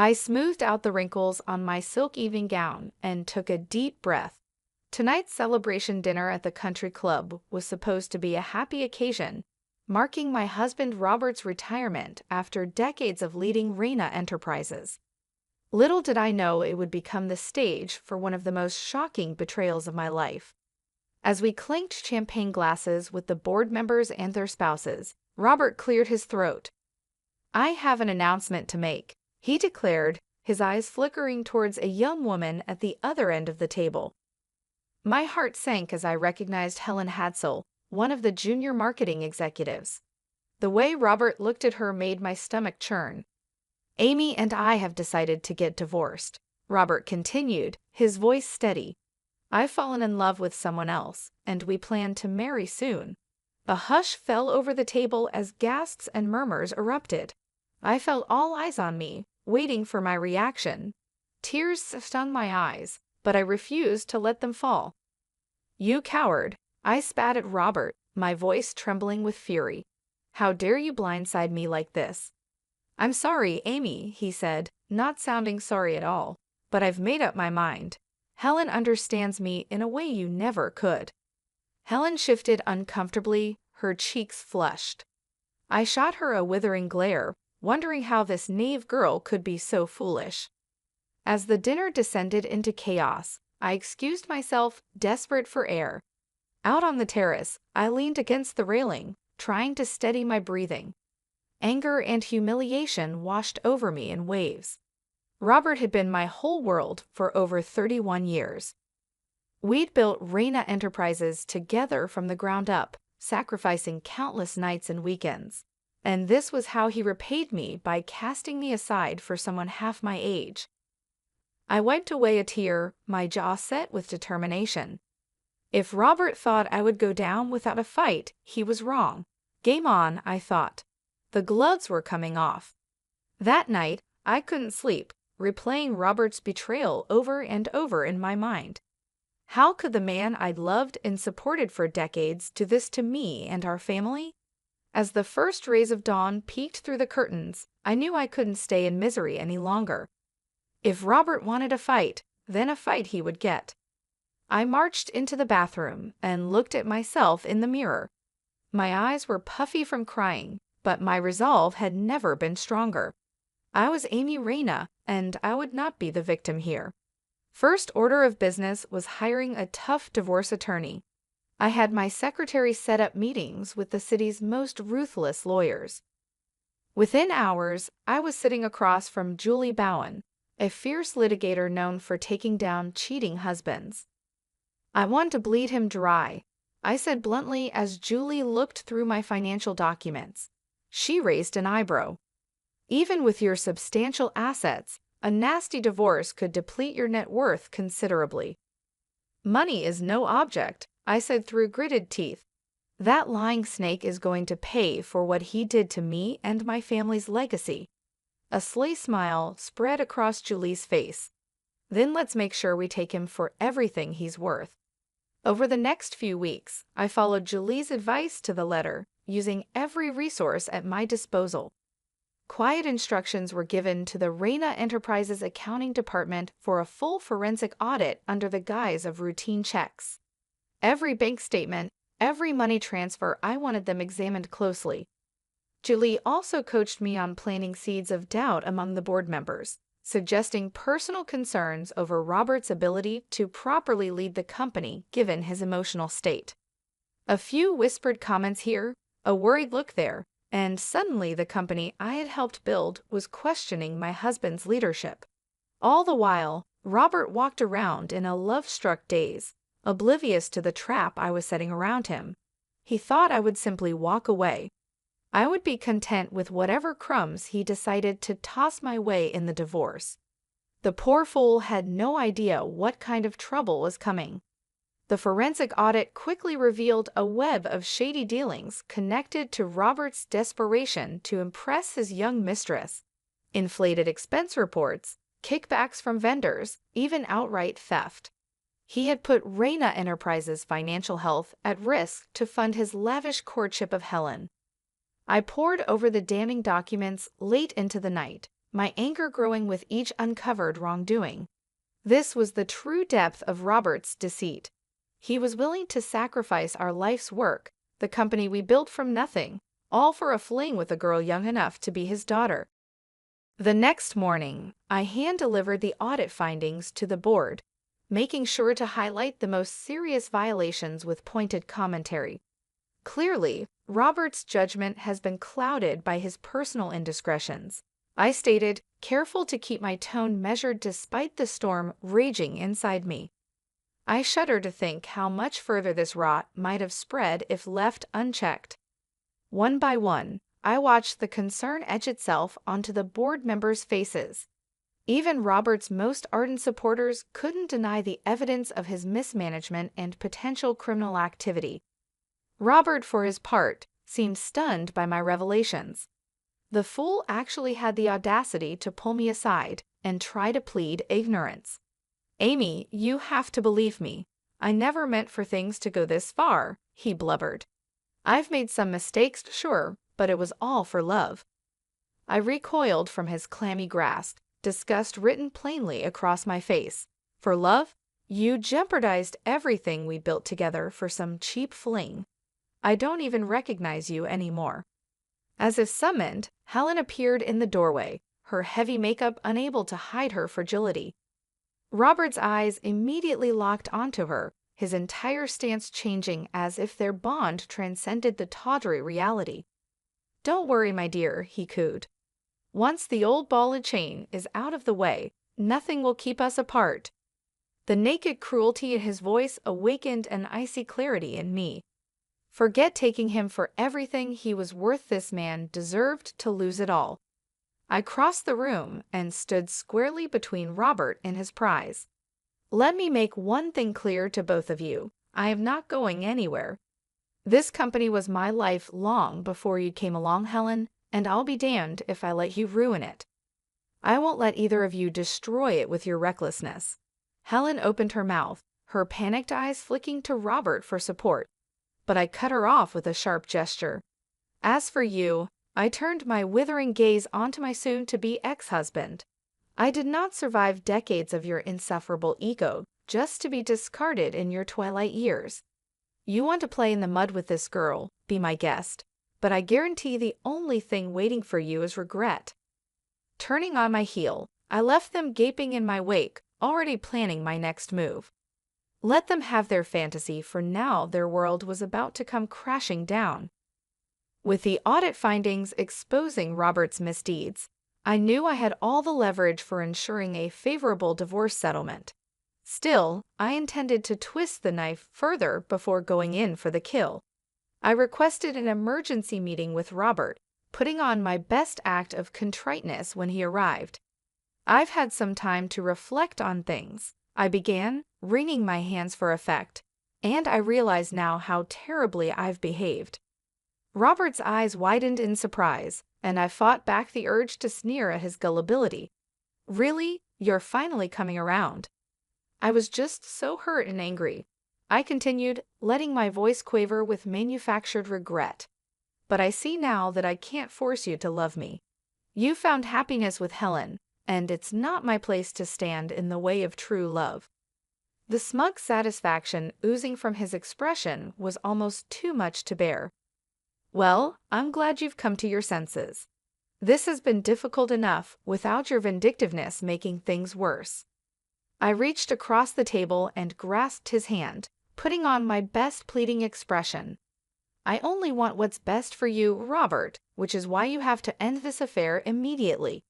I smoothed out the wrinkles on my silk evening gown and took a deep breath. Tonight's celebration dinner at the country club was supposed to be a happy occasion, marking my husband Robert's retirement after decades of leading Reina Enterprises. Little did I know it would become the stage for one of the most shocking betrayals of my life. As we clinked champagne glasses with the board members and their spouses, Robert cleared his throat. "I have an announcement to make," he declared, his eyes flickering towards a young woman at the other end of the table. My heart sank as I recognized Helen Hadsell, one of the junior marketing executives. The way Robert looked at her made my stomach churn. "Amy and I have decided to get divorced," Robert continued, his voice steady. "I've fallen in love with someone else, and we plan to marry soon." A hush fell over the table as gasps and murmurs erupted. I felt all eyes on me, waiting for my reaction. Tears stung my eyes, but I refused to let them fall. "You coward!" I spat at Robert, my voice trembling with fury. "How dare you blindside me like this?" "I'm sorry, Amy," he said, not sounding sorry at all, "but I've made up my mind. Helen understands me in a way you never could." Helen shifted uncomfortably, her cheeks flushed. I shot her a withering glare, wondering how this naive girl could be so foolish. As the dinner descended into chaos, I excused myself, desperate for air. Out on the terrace, I leaned against the railing, trying to steady my breathing. Anger and humiliation washed over me in waves. Robert had been my whole world for over 31 years. We'd built Reina Enterprises together from the ground up, sacrificing countless nights and weekends. And this was how he repaid me by casting me aside for someone half my age. I wiped away a tear, my jaw set with determination. If Robert thought I would go down without a fight, he was wrong. Game on, I thought. The gloves were coming off. That night, I couldn't sleep, replaying Robert's betrayal over and over in my mind. How could the man I'd loved and supported for decades do this to me and our family? As the first rays of dawn peeked through the curtains, I knew I couldn't stay in misery any longer. If Robert wanted a fight, then a fight he would get. I marched into the bathroom and looked at myself in the mirror. My eyes were puffy from crying, but my resolve had never been stronger. I was Amy Reina, and I would not be the victim here. First order of business was hiring a tough divorce attorney. I had my secretary set up meetings with the city's most ruthless lawyers. Within hours, I was sitting across from Julie Bowen, a fierce litigator known for taking down cheating husbands. "I want to bleed him dry," I said bluntly as Julie looked through my financial documents. She raised an eyebrow. "Even with your substantial assets, a nasty divorce could deplete your net worth considerably." "Money is no object," I said through gritted teeth. "That lying snake is going to pay for what he did to me and my family's legacy." A sly smile spread across Julie's face. "Then let's make sure we take him for everything he's worth." Over the next few weeks, I followed Julie's advice to the letter, using every resource at my disposal. Quiet instructions were given to the Reina Enterprises accounting department for a full forensic audit under the guise of routine checks. Every bank statement, every money transfer, I wanted them examined closely. Julie also coached me on planting seeds of doubt among the board members, suggesting personal concerns over Robert's ability to properly lead the company given his emotional state. A few whispered comments here, a worried look there, and suddenly the company I had helped build was questioning my husband's leadership. All the while, Robert walked around in a love-struck daze, oblivious to the trap I was setting around him. He thought I would simply walk away. I would be content with whatever crumbs he decided to toss my way in the divorce. The poor fool had no idea what kind of trouble was coming. The forensic audit quickly revealed a web of shady dealings connected to Robert's desperation to impress his young mistress. Inflated expense reports, kickbacks from vendors, even outright theft. He had put Reina Enterprises' financial health at risk to fund his lavish courtship of Helen. I pored over the damning documents late into the night, my anger growing with each uncovered wrongdoing. This was the true depth of Robert's deceit. He was willing to sacrifice our life's work, the company we built from nothing, all for a fling with a girl young enough to be his daughter. The next morning, I hand-delivered the audit findings to the board, making sure to highlight the most serious violations with pointed commentary. Clearly, Robert's judgment has been clouded by his personal indiscretions. I stated, careful to keep my tone measured despite the storm raging inside me. I shudder to think how much further this rot might have spread if left unchecked. One by one, I watched the concern etch itself onto the board members' faces. Even Robert's most ardent supporters couldn't deny the evidence of his mismanagement and potential criminal activity. Robert, for his part, seemed stunned by my revelations. The fool actually had the audacity to pull me aside and try to plead ignorance. "Amy, you have to believe me. I never meant for things to go this far," he blubbered. "I've made some mistakes, sure, but it was all for love." I recoiled from his clammy grasp, disgust written plainly across my face. "For love? You jeopardized everything we built together for some cheap fling. I don't even recognize you anymore." As if summoned, Helen appeared in the doorway, her heavy makeup unable to hide her fragility. Robert's eyes immediately locked onto her, his entire stance changing as if their bond transcended the tawdry reality. "Don't worry, my dear," he cooed. "Once the old ball and chain is out of the way, nothing will keep us apart." The naked cruelty in his voice awakened an icy clarity in me. Forget taking him for everything he was worth. This man deserved to lose it all. I crossed the room and stood squarely between Robert and his prize. "Let me make one thing clear to both of you. I am not going anywhere. This company was my life long before you came along, Helen, and I'll be damned if I let you ruin it. I won't let either of you destroy it with your recklessness." Helen opened her mouth, her panicked eyes flicking to Robert for support, but I cut her off with a sharp gesture. "As for you," I turned my withering gaze onto my soon-to-be ex-husband. "I did not survive decades of your insufferable ego just to be discarded in your twilight years. You want to play in the mud with this girl, be my guest, but I guarantee the only thing waiting for you is regret." Turning on my heel, I left them gaping in my wake, already planning my next move. Let them have their fantasy, for now their world was about to come crashing down. With the audit findings exposing Robert's misdeeds, I knew I had all the leverage for ensuring a favorable divorce settlement. Still, I intended to twist the knife further before going in for the kill. I requested an emergency meeting with Robert, putting on my best act of contriteness when he arrived. "I've had some time to reflect on things," I began, wringing my hands for effect, "and I realize now how terribly I've behaved." Robert's eyes widened in surprise, and I fought back the urge to sneer at his gullibility. "Really? You're finally coming around." "I was just so hurt and angry," I continued, letting my voice quaver with manufactured regret. "But I see now that I can't force you to love me. You found happiness with Helen, and it's not my place to stand in the way of true love." The smug satisfaction oozing from his expression was almost too much to bear. "Well, I'm glad you've come to your senses. This has been difficult enough without your vindictiveness making things worse." I reached across the table and grasped his hand, putting on my best pleading expression. "I only want what's best for you, Robert, which is why you have to end this affair immediately."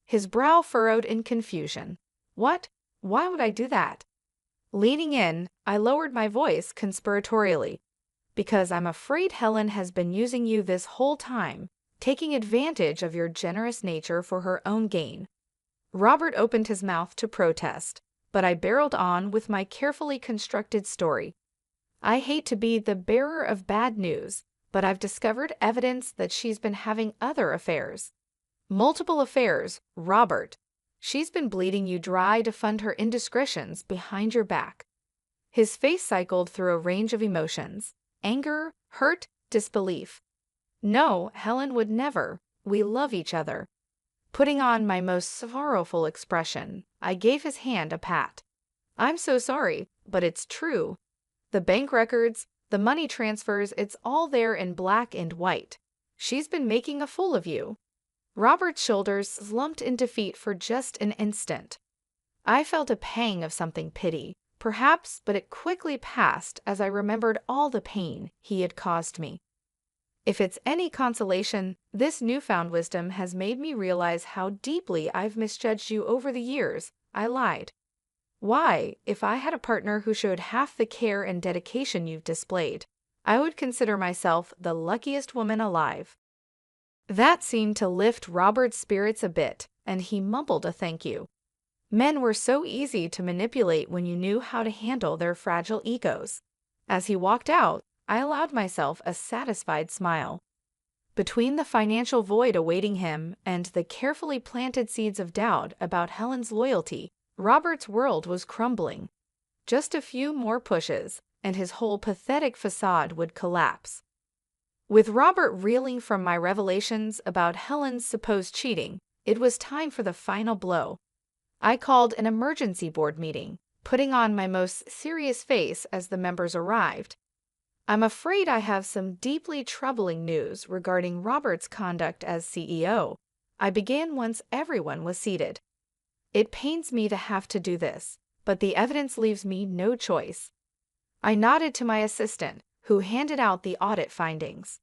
His brow furrowed in confusion. "What? Why would I do that?" Leaning in, I lowered my voice conspiratorially. "Because I'm afraid Helen has been using you this whole time, taking advantage of your generous nature for her own gain." Robert opened his mouth to protest, but I barreled on with my carefully constructed story. "I hate to be the bearer of bad news, but I've discovered evidence that she's been having other affairs. Multiple affairs, Robert. She's been bleeding you dry to fund her indiscretions behind your back." His face cycled through a range of emotions: anger, hurt, disbelief. "No, Helen would never. We love each other." Putting on my most sorrowful expression, I gave his hand a pat. "I'm so sorry, but it's true. The bank records, the money transfers, it's all there in black and white. She's been making a fool of you." Robert's shoulders slumped in defeat for just an instant. I felt a pang of something pity, perhaps, but it quickly passed as I remembered all the pain he had caused me. If it's any consolation, this newfound wisdom has made me realize how deeply I've misjudged you over the years. I lied. Why, if I had a partner who showed half the care and dedication you've displayed, I would consider myself the luckiest woman alive. That seemed to lift Robert's spirits a bit, and he mumbled a thank you. Men were so easy to manipulate when you knew how to handle their fragile egos. As he walked out, I allowed myself a satisfied smile. Between the financial void awaiting him and the carefully planted seeds of doubt about Helen's loyalty, Robert's world was crumbling. Just a few more pushes, and his whole pathetic facade would collapse. With Robert reeling from my revelations about Helen's supposed cheating, it was time for the final blow. I called an emergency board meeting, putting on my most serious face as the members arrived. "I'm afraid I have some deeply troubling news regarding Robert's conduct as CEO," I began once everyone was seated. "It pains me to have to do this, but the evidence leaves me no choice." I nodded to my assistant, who handed out the audit findings.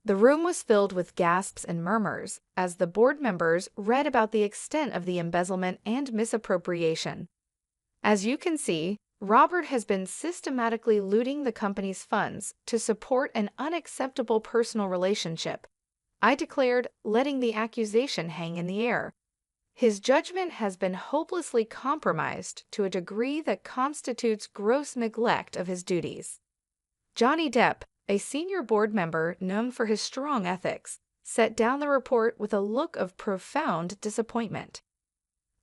The room was filled with gasps and murmurs as the board members read about the extent of the embezzlement and misappropriation. As you can see, Robert has been systematically looting the company's funds to support an unacceptable personal relationship, I declared, letting the accusation hang in the air. His judgment has been hopelessly compromised to a degree that constitutes gross neglect of his duties. Johnny Depp, a senior board member known for his strong ethics, set down the report with a look of profound disappointment.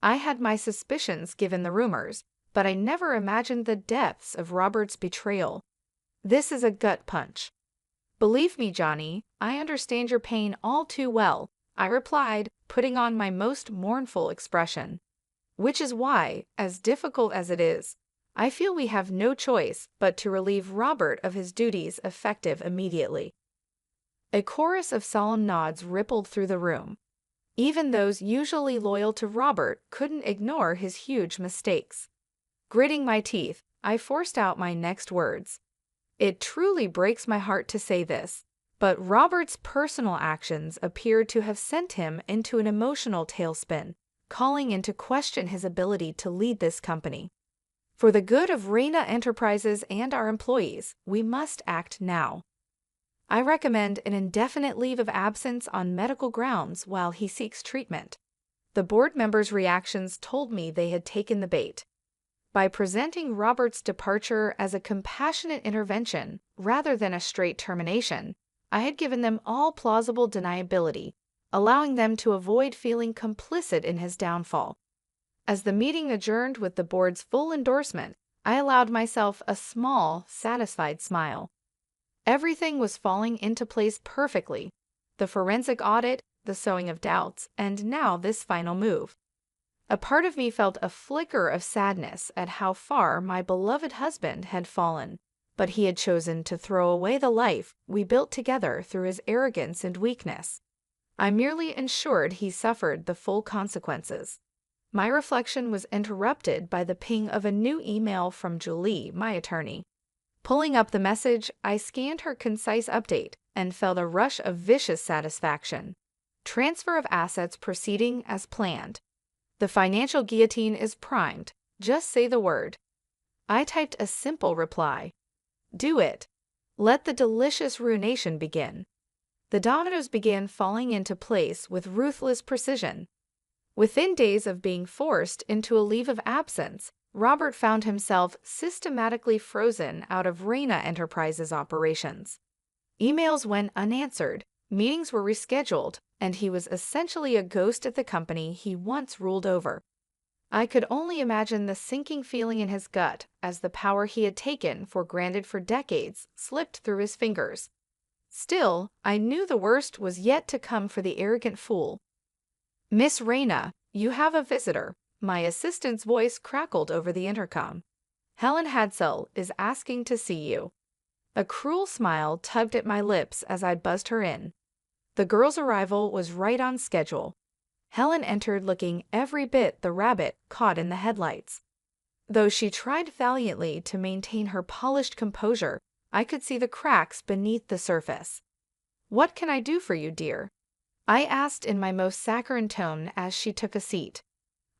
I had my suspicions given the rumors, but I never imagined the depths of Robert's betrayal. "This is a gut punch." "Believe me, Johnny, I understand your pain all too well," I replied, putting on my most mournful expression. "Which is why, as difficult as it is, I feel we have no choice but to relieve Robert of his duties effective immediately." A chorus of solemn nods rippled through the room. Even those usually loyal to Robert couldn't ignore his huge mistakes. Gritting my teeth, I forced out my next words. "It truly breaks my heart to say this, but Robert's personal actions appear to have sent him into an emotional tailspin, calling into question his ability to lead this company. For the good of Reina Enterprises and our employees, we must act now. I recommend an indefinite leave of absence on medical grounds while he seeks treatment." The board members' reactions told me they had taken the bait. By presenting Robert's departure as a compassionate intervention rather than a straight termination, I had given them all plausible deniability, allowing them to avoid feeling complicit in his downfall. As the meeting adjourned with the board's full endorsement, I allowed myself a small, satisfied smile. Everything was falling into place perfectly: the forensic audit, the sowing of doubts, and now this final move. A part of me felt a flicker of sadness at how far my beloved husband had fallen, but he had chosen to throw away the life we built together through his arrogance and weakness. I merely ensured he suffered the full consequences. My reflection was interrupted by the ping of a new email from Julie, my attorney. Pulling up the message, I scanned her concise update and felt a rush of vicious satisfaction. "Transfer of assets proceeding as planned. The financial guillotine is primed. Just say the word." I typed a simple reply. "Do it. Let the delicious ruination begin." The dominoes began falling into place with ruthless precision. Within days of being forced into a leave of absence, Robert found himself systematically frozen out of Reina Enterprises operations. Emails went unanswered, meetings were rescheduled, and he was essentially a ghost at the company he once ruled over. I could only imagine the sinking feeling in his gut as the power he had taken for granted for decades slipped through his fingers. Still, I knew the worst was yet to come for the arrogant fool. Miss Reyna, you have a visitor. My assistant's voice crackled over the intercom. Helen Hadsell is asking to see you. A cruel smile tugged at my lips as I buzzed her in. The girl's arrival was right on schedule. Helen entered looking every bit the rabbit caught in the headlights. Though she tried valiantly to maintain her polished composure, I could see the cracks beneath the surface. "What can I do for you, dear?" I asked in my most saccharine tone as she took a seat.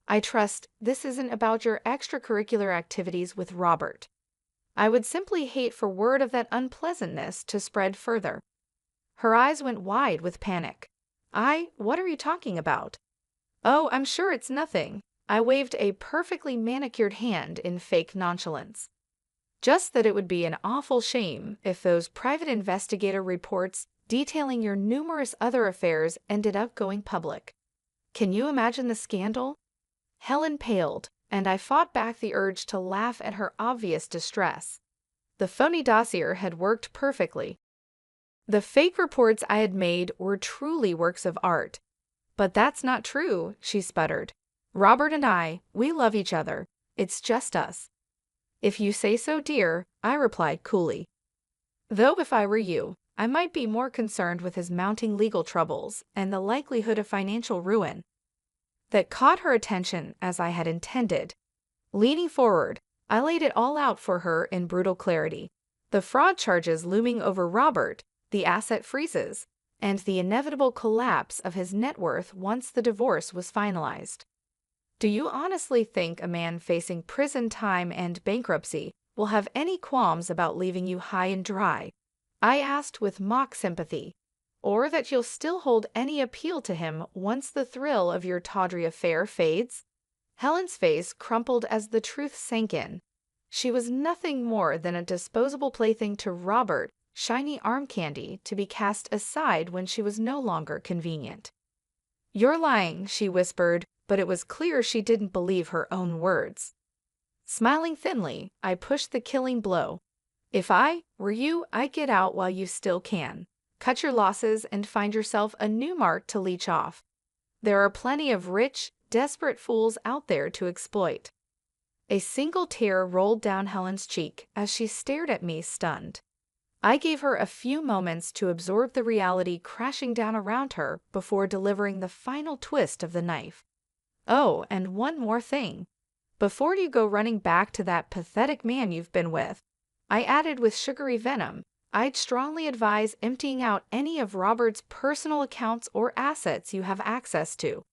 "I trust this isn't about your extracurricular activities with Robert. I would simply hate for word of that unpleasantness to spread further." Her eyes went wide with panic. What are you talking about?" "Oh, I'm sure it's nothing." I waved a perfectly manicured hand in fake nonchalance. "Just that it would be an awful shame if those private investigator reports detailing your numerous other affairs ended up going public. Can you imagine the scandal?" Helen paled, and I fought back the urge to laugh at her obvious distress. The phony dossier had worked perfectly. The fake reports I had made were truly works of art. "But that's not true," she sputtered. "Robert and I, we love each other. It's just us." "If you say so, dear," I replied coolly. Though if I were you, I might be more concerned with his mounting legal troubles and the likelihood of financial ruin. That caught her attention as I had intended. Leaning forward, I laid it all out for her in brutal clarity. The fraud charges looming over Robert, the asset freezes, and the inevitable collapse of his net worth once the divorce was finalized. Do you honestly think a man facing prison time and bankruptcy will have any qualms about leaving you high and dry?" I asked with mock sympathy. "Or that you'll still hold any appeal to him once the thrill of your tawdry affair fades?" Helen's face crumpled as the truth sank in. She was nothing more than a disposable plaything to Robert, shiny arm candy to be cast aside when she was no longer convenient. "You're lying," she whispered, but it was clear she didn't believe her own words. Smiling thinly, I pushed the killing blow. "If I were you, I'd get out while you still can. Cut your losses and find yourself a new mark to leech off. There are plenty of rich, desperate fools out there to exploit." A single tear rolled down Helen's cheek as she stared at me stunned. I gave her a few moments to absorb the reality crashing down around her before delivering the final twist of the knife. "Oh, and one more thing. Before you go running back to that pathetic man you've been with," I added with sugary venom, "I'd strongly advise emptying out any of Robert's personal accounts or assets you have access to.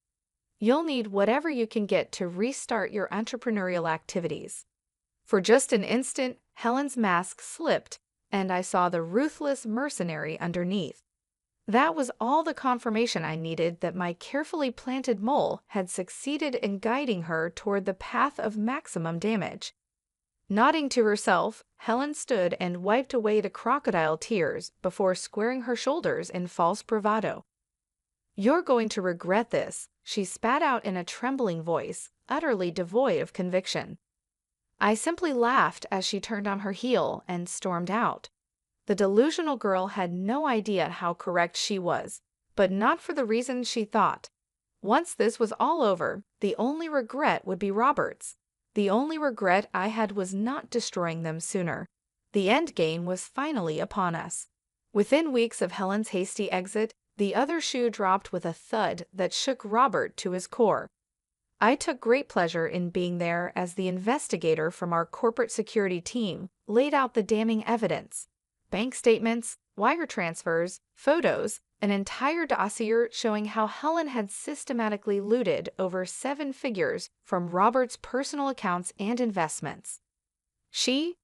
You'll need whatever you can get to restart your entrepreneurial activities." For just an instant, Helen's mask slipped, and I saw the ruthless mercenary underneath. That was all the confirmation I needed that my carefully planted mole had succeeded in guiding her toward the path of maximum damage. Nodding to herself, Helen stood and wiped away the crocodile tears before squaring her shoulders in false bravado. "You're going to regret this," she spat out in a trembling voice, utterly devoid of conviction. I simply laughed as she turned on her heel and stormed out. The delusional girl had no idea how correct she was, but not for the reasons she thought. Once this was all over, the only regret would be Robert's. The only regret I had was not destroying them sooner. The end game was finally upon us. Within weeks of Helen's hasty exit, the other shoe dropped with a thud that shook Robert to his core. I took great pleasure in being there as the investigator from our corporate security team laid out the damning evidence. Bank statements, wire transfers, photos, an entire dossier showing how Helen had systematically looted over 7 figures from Robert's personal accounts and investments. She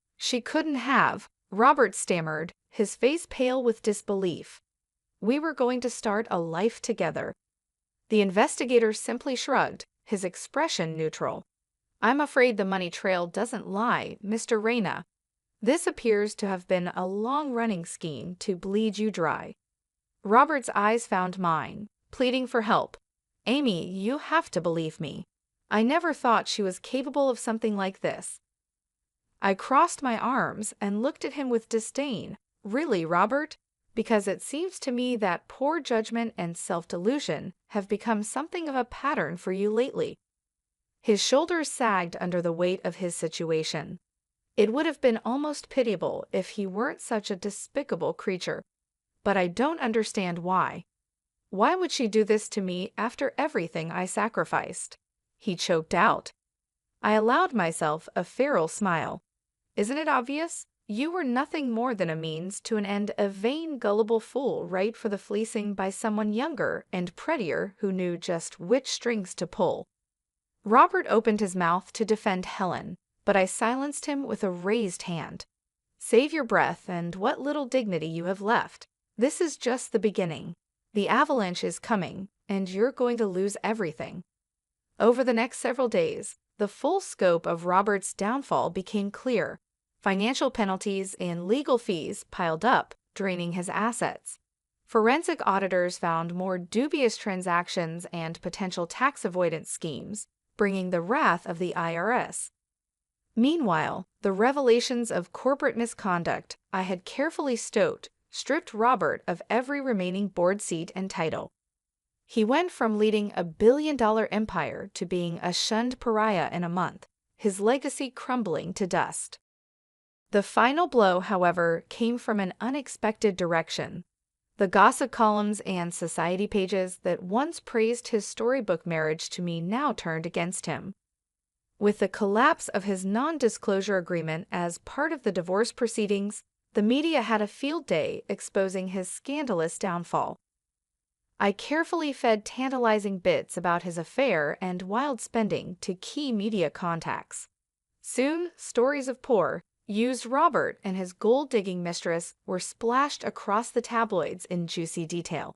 couldn't have," Robert stammered, his face pale with disbelief. "We were going to start a life together." The investigator simply shrugged, his expression neutral. "I'm afraid the money trail doesn't lie, Mr. Reyna. This appears to have been a long-running scheme to bleed you dry." Robert's eyes found mine, pleading for help. "Amy, you have to believe me. I never thought she was capable of something like this." I crossed my arms and looked at him with disdain. "Really, Robert? because it seems to me that poor judgment and self-delusion have become something of a pattern for you lately." His shoulders sagged under the weight of his situation. It would have been almost pitiable if he weren't such a despicable creature. "But I don't understand why. Why would she do this to me after everything I sacrificed?" he choked out. I allowed myself a feral smile. "Isn't it obvious? You were nothing more than a means to an end, a vain, gullible fool ripe for the fleecing by someone younger and prettier who knew just which strings to pull." Robert opened his mouth to defend Helen, but I silenced him with a raised hand. "Save your breath and what little dignity you have left. This is just the beginning. The avalanche is coming, and you're going to lose everything." Over the next several days, the full scope of Robert's downfall became clear. Financial penalties and legal fees piled up, draining his assets. Forensic auditors found more dubious transactions and potential tax avoidance schemes, bringing the wrath of the IRS. Meanwhile, the revelations of corporate misconduct I had carefully stowed stripped Robert of every remaining board seat and title. He went from leading a billion-dollar empire to being a shunned pariah in a month, his legacy crumbling to dust. The final blow, however, came from an unexpected direction. The gossip columns and society pages that once praised his storybook marriage to me now turned against him. With the collapse of his non-disclosure agreement as part of the divorce proceedings, the media had a field day exposing his scandalous downfall. I carefully fed tantalizing bits about his affair and wild spending to key media contacts. Soon, stories of poor, used Robert and his gold-digging mistress were splashed across the tabloids in juicy detail.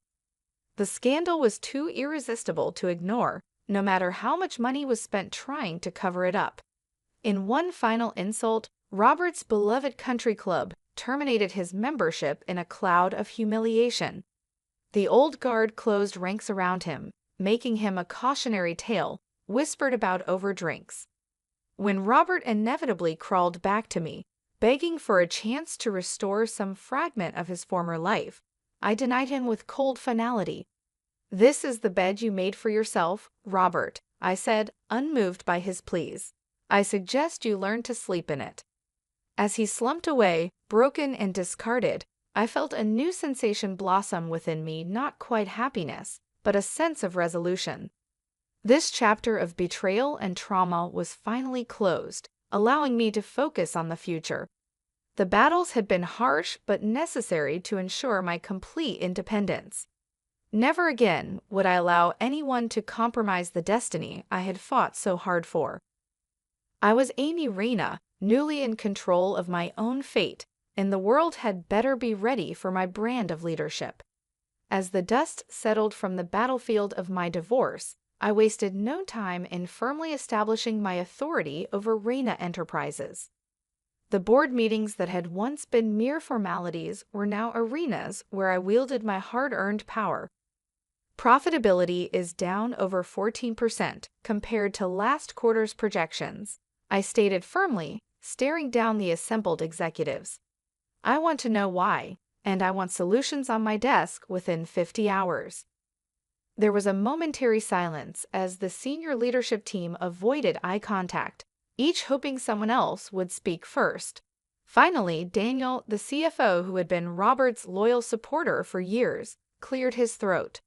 The scandal was too irresistible to ignore, no matter how much money was spent trying to cover it up. In one final insult, Robert's beloved country club terminated his membership in a cloud of humiliation. The old guard closed ranks around him, making him a cautionary tale whispered about over drinks. When Robert inevitably crawled back to me, begging for a chance to restore some fragment of his former life, I denied him with cold finality. "This is the bed you made for yourself, Robert," I said, unmoved by his pleas. "I suggest you learn to sleep in it." As he slumped away, broken and discarded, I felt a new sensation blossom within me, not quite happiness, but a sense of resolution. This chapter of betrayal and trauma was finally closed, allowing me to focus on the future. The battles had been harsh but necessary to ensure my complete independence. Never again would I allow anyone to compromise the destiny I had fought so hard for. I was Amy Reyna, newly in control of my own fate, and the world had better be ready for my brand of leadership. As the dust settled from the battlefield of my divorce, I wasted no time in firmly establishing my authority over Reyna Enterprises. The board meetings that had once been mere formalities were now arenas where I wielded my hard-earned power. Profitability is down over 14% compared to last quarter's projections, I stated firmly, staring down the assembled executives. I want to know why, and I want solutions on my desk within 50 hours. There was a momentary silence as the senior leadership team avoided eye contact, each hoping someone else would speak first. Finally, Daniel, the CFO who had been Robert's loyal supporter for years, cleared his throat.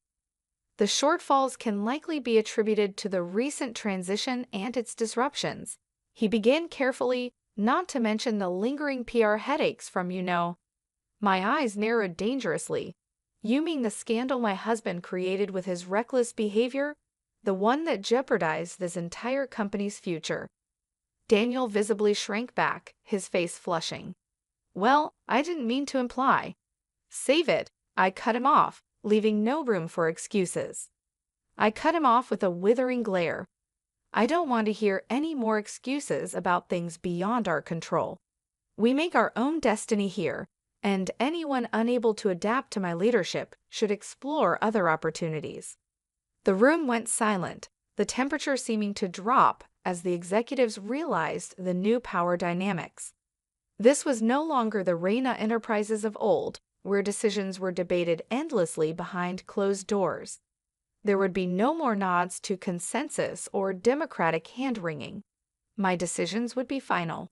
"The shortfalls can likely be attributed to the recent transition and its disruptions," he began carefully, "not to mention the lingering PR headaches from, My eyes narrowed dangerously. "You mean the scandal my husband created with his reckless behavior? The one that jeopardized this entire company's future?" Daniel visibly shrank back, his face flushing. "Well, I didn't mean to imply." "Save it," I cut him off, leaving no room for excuses. I cut him off with a withering glare. "I don't want to hear any more excuses about things beyond our control. We make our own destiny here, and anyone unable to adapt to my leadership should explore other opportunities." The room went silent, the temperature seeming to drop as the executives realized the new power dynamics. This was no longer the Reyna Enterprises of old, where decisions were debated endlessly behind closed doors. There would be no more nods to consensus or democratic hand-wringing. My decisions would be final.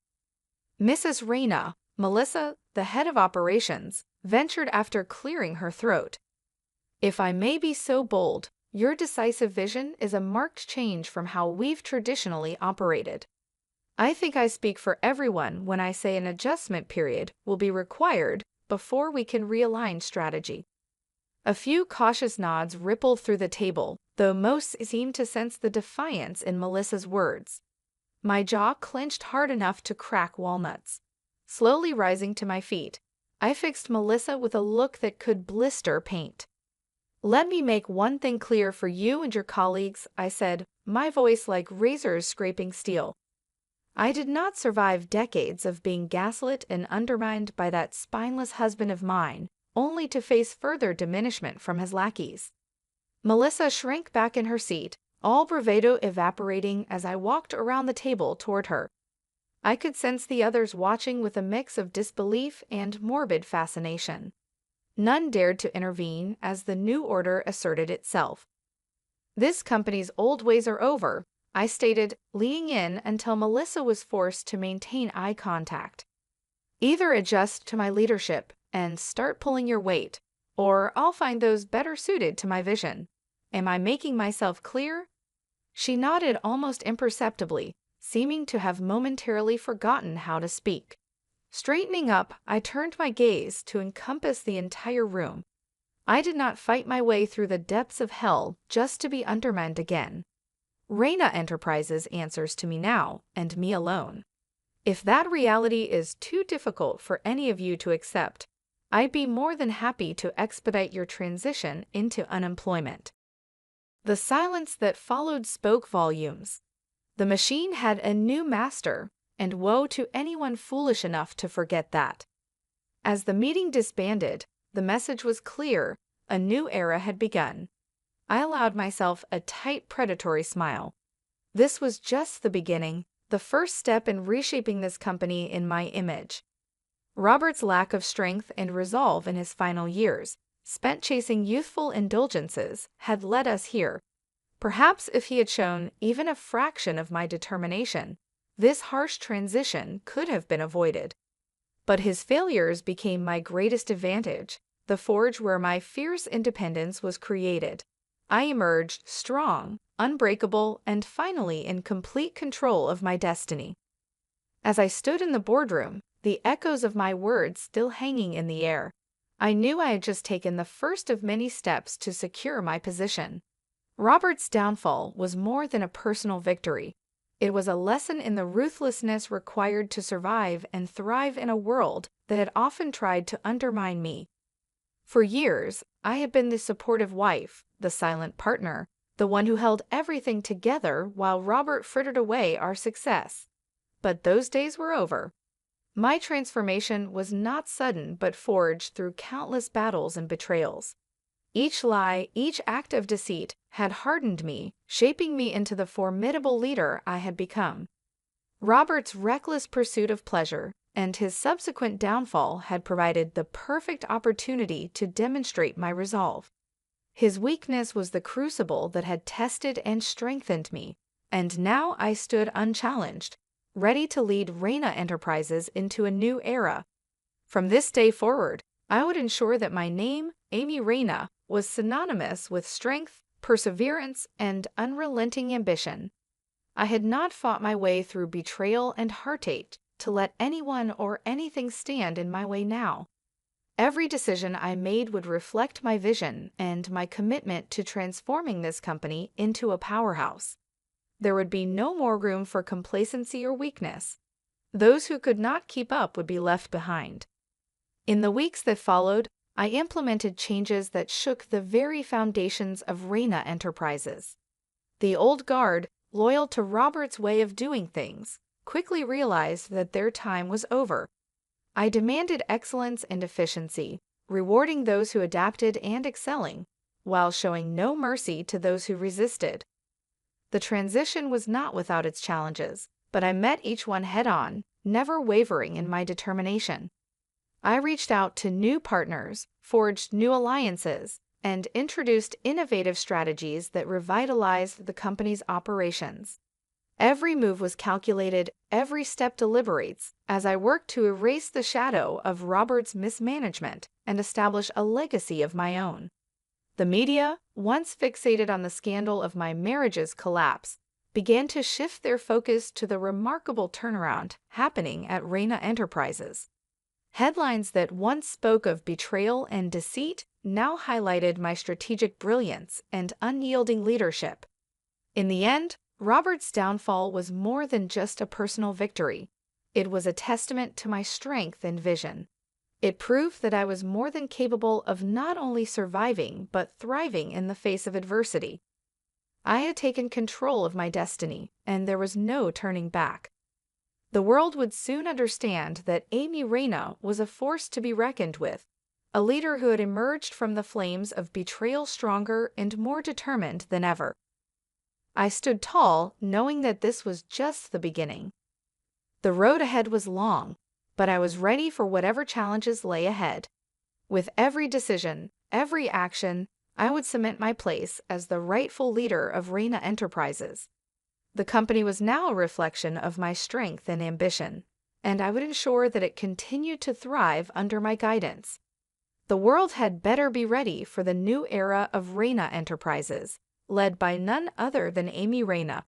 Mrs. Reyna, Melissa, the head of operations, ventured after clearing her throat. If I may be so bold, your decisive vision is a marked change from how we've traditionally operated. I think I speak for everyone when I say an adjustment period will be required before we can realign strategy. A few cautious nods rippled through the table, though most seemed to sense the defiance in Melissa's words. My jaw clenched hard enough to crack walnuts. Slowly rising to my feet, I fixed Melissa with a look that could blister paint. "Let me make one thing clear for you and your colleagues," I said, my voice like razors scraping steel. I did not survive decades of being gaslit and undermined by that spineless husband of mine, only to face further diminishment from his lackeys. Melissa shrank back in her seat, all bravado evaporating as I walked around the table toward her. I could sense the others watching with a mix of disbelief and morbid fascination. None dared to intervene as the new order asserted itself. "This company's old ways are over," I stated, leaning in until Melissa was forced to maintain eye contact. "Either adjust to my leadership and start pulling your weight, or I'll find those better suited to my vision. Am I making myself clear?" She nodded almost imperceptibly, seeming to have momentarily forgotten how to speak. Straightening up, I turned my gaze to encompass the entire room. I did not fight my way through the depths of hell just to be undermined again. Reyna Enterprises answers to me now, and me alone. If that reality is too difficult for any of you to accept, I'd be more than happy to expedite your transition into unemployment. The silence that followed spoke volumes. The machine had a new master, and woe to anyone foolish enough to forget that. As the meeting disbanded, the message was clear: a new era had begun. I allowed myself a tight, predatory smile. This was just the beginning, the first step in reshaping this company in my image. Robert's lack of strength and resolve in his final years, spent chasing youthful indulgences, had led us here. Perhaps if he had shown even a fraction of my determination, this harsh transition could have been avoided. But his failures became my greatest advantage, the forge where my fierce independence was created. I emerged strong, unbreakable, and finally in complete control of my destiny. As I stood in the boardroom, the echoes of my words still hanging in the air, I knew I had just taken the first of many steps to secure my position. Robert's downfall was more than a personal victory. It was a lesson in the ruthlessness required to survive and thrive in a world that had often tried to undermine me. For years, I had been the supportive wife, the silent partner, the one who held everything together while Robert frittered away our success. But those days were over. My transformation was not sudden but forged through countless battles and betrayals. Each lie, each act of deceit had hardened me, shaping me into the formidable leader I had become. Robert's reckless pursuit of pleasure and his subsequent downfall had provided the perfect opportunity to demonstrate my resolve. His weakness was the crucible that had tested and strengthened me, and now I stood unchallenged, ready to lead Reyna Enterprises into a new era. From this day forward, I would ensure that my name, Amy Reyna, was synonymous with strength, perseverance, and unrelenting ambition. I had not fought my way through betrayal and heartache to let anyone or anything stand in my way now. Every decision I made would reflect my vision and my commitment to transforming this company into a powerhouse. There would be no more room for complacency or weakness. Those who could not keep up would be left behind. In the weeks that followed, I implemented changes that shook the very foundations of Reyna Enterprises. The old guard, loyal to Robert's way of doing things, quickly realized that their time was over. I demanded excellence and efficiency, rewarding those who adapted and excelling, while showing no mercy to those who resisted. The transition was not without its challenges, but I met each one head-on, never wavering in my determination. I reached out to new partners, forged new alliances, and introduced innovative strategies that revitalized the company's operations. Every move was calculated, every step deliberates, as I worked to erase the shadow of Robert's mismanagement and establish a legacy of my own. The media, once fixated on the scandal of my marriage's collapse, began to shift their focus to the remarkable turnaround happening at Reina Enterprises. Headlines that once spoke of betrayal and deceit now highlighted my strategic brilliance and unyielding leadership. In the end, Robert's downfall was more than just a personal victory. It was a testament to my strength and vision. It proved that I was more than capable of not only surviving but thriving in the face of adversity. I had taken control of my destiny, and there was no turning back. The world would soon understand that Amy Reina was a force to be reckoned with, a leader who had emerged from the flames of betrayal stronger and more determined than ever. I stood tall, knowing that this was just the beginning. The road ahead was long, but I was ready for whatever challenges lay ahead. With every decision, every action, I would cement my place as the rightful leader of Reina Enterprises. The company was now a reflection of my strength and ambition, and I would ensure that it continued to thrive under my guidance. The world had better be ready for the new era of Reina Enterprises, led by none other than Amy Reina.